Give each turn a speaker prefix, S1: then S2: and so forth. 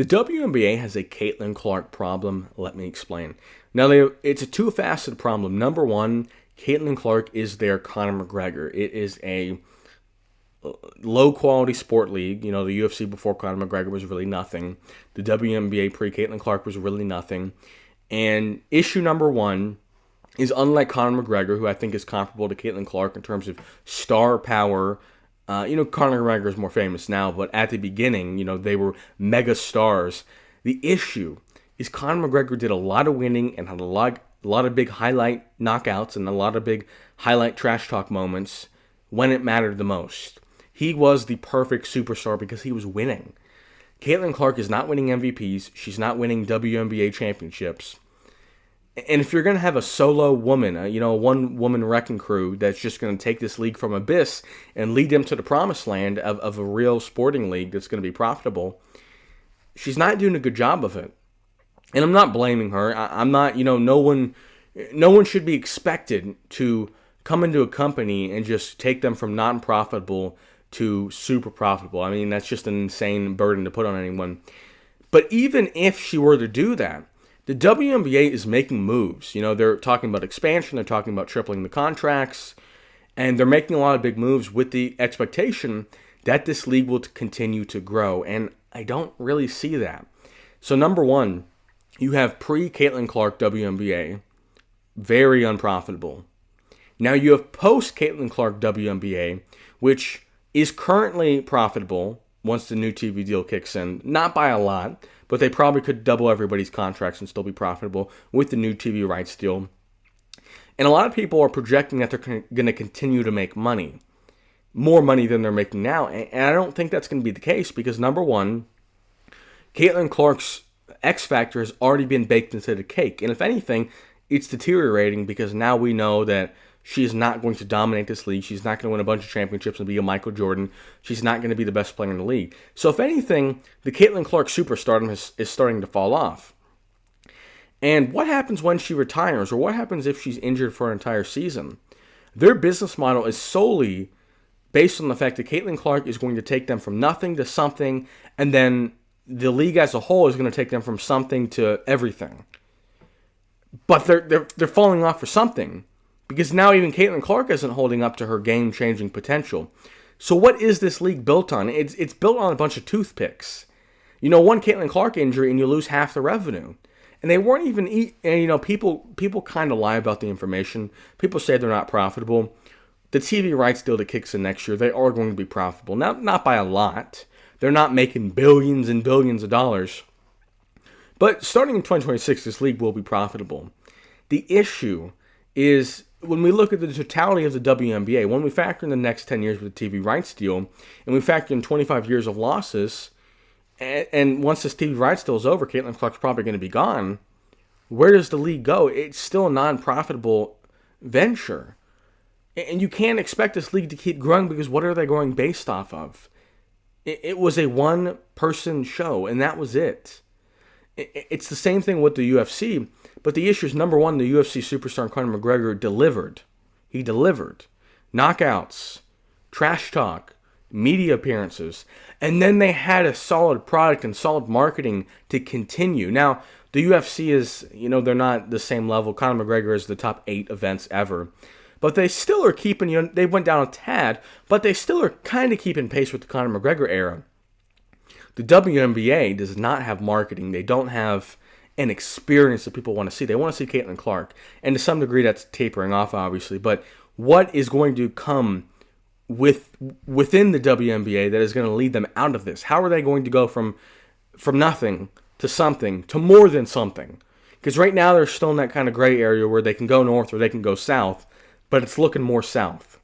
S1: The WNBA has a Caitlin Clark problem. Let me explain. Now, it's a two-faceted problem. Number one, Caitlin Clark is their Conor McGregor. It is a low-quality sport league. You know, the UFC before Conor McGregor was really nothing. The WNBA pre-Caitlin Clark was really nothing. And issue number one is, unlike Conor McGregor, who I think is comparable to Caitlin Clark in terms of star power. Conor McGregor is more famous now, but at the beginning, they were mega stars. The issue is Conor McGregor did a lot of winning and had a lot of big highlight knockouts and a lot of big highlight trash talk moments when it mattered the most. He was the perfect superstar because he was winning. Caitlin Clark is not winning MVPs. She's not winning WNBA championships. And if you're going to have a solo woman, a one-woman wrecking crew that's just going to take this league from abyss and lead them to the promised land of a real sporting league that's going to be profitable, she's not doing a good job of it. And I'm not blaming her. I'm not, no one should be expected to come into a company and just take them from non-profitable to super profitable. I mean, that's just an insane burden to put on anyone. But even if she were to do that, the WNBA is making moves. They're talking about expansion. They're talking about tripling the contracts. And they're making a lot of big moves with the expectation that this league will continue to grow. And I don't really see that. So number one, you have pre-Caitlin Clark WNBA, very unprofitable. Now you have post-Caitlin Clark WNBA, which is currently profitable once the new TV deal kicks in. Not by a lot, but they probably could double everybody's contracts and still be profitable with the new TV rights deal. And a lot of people are projecting that they're going to continue to make money, more money than they're making now. And I don't think that's going to be the case because, number one, Caitlin Clark's X factor has already been baked into the cake. And if anything, it's deteriorating because now we know that she is not going to dominate this league. She's not going to win a bunch of championships and be a Michael Jordan. She's not going to be the best player in the league. So if anything, the Caitlin Clark superstardom is starting to fall off. And what happens when she retires, or what happens if she's injured for an entire season? Their business model is solely based on the fact that Caitlin Clark is going to take them from nothing to something, and then the league as a whole is going to take them from something to everything. But they're falling off for something. Because now even Caitlin Clark isn't holding up to her game-changing potential. So what is this league built on? It's built on a bunch of toothpicks. One Caitlin Clark injury and you lose half the revenue. And they weren't even, people kind of lie about the information. People say they're not profitable. The TV rights deal that kicks in next year, they are going to be profitable. Now, not by a lot. They're not making billions and billions of dollars. But starting in 2026, this league will be profitable. The issue is, when we look at the totality of the WNBA, when we factor in the next 10 years with the TV rights deal, and we factor in 25 years of losses, and once this TV rights deal is over, Caitlin Clark's probably going to be gone, where does the league go? It's still a non-profitable venture. And you can't expect this league to keep growing because what are they growing based off of? It was a one-person show, and that was it. It's the same thing with the UFC. But the issue is, number one, the UFC superstar Conor McGregor delivered. He delivered. Knockouts, trash talk, media appearances. And then they had a solid product and solid marketing to continue. Now, the UFC is, they're not the same level. Conor McGregor is the top 8 events ever. But they still are keeping, they went down a tad, but they still are kind of keeping pace with the Conor McGregor era. The WNBA does not have marketing. They don't have an experience that people want to see. They want to see Caitlin Clark. And to some degree, that's tapering off, obviously. But what is going to come within the WNBA that is going to lead them out of this? How are they going to go from nothing to something to more than something? Because right now, they're still in that kind of gray area where they can go north or they can go south, but it's looking more south.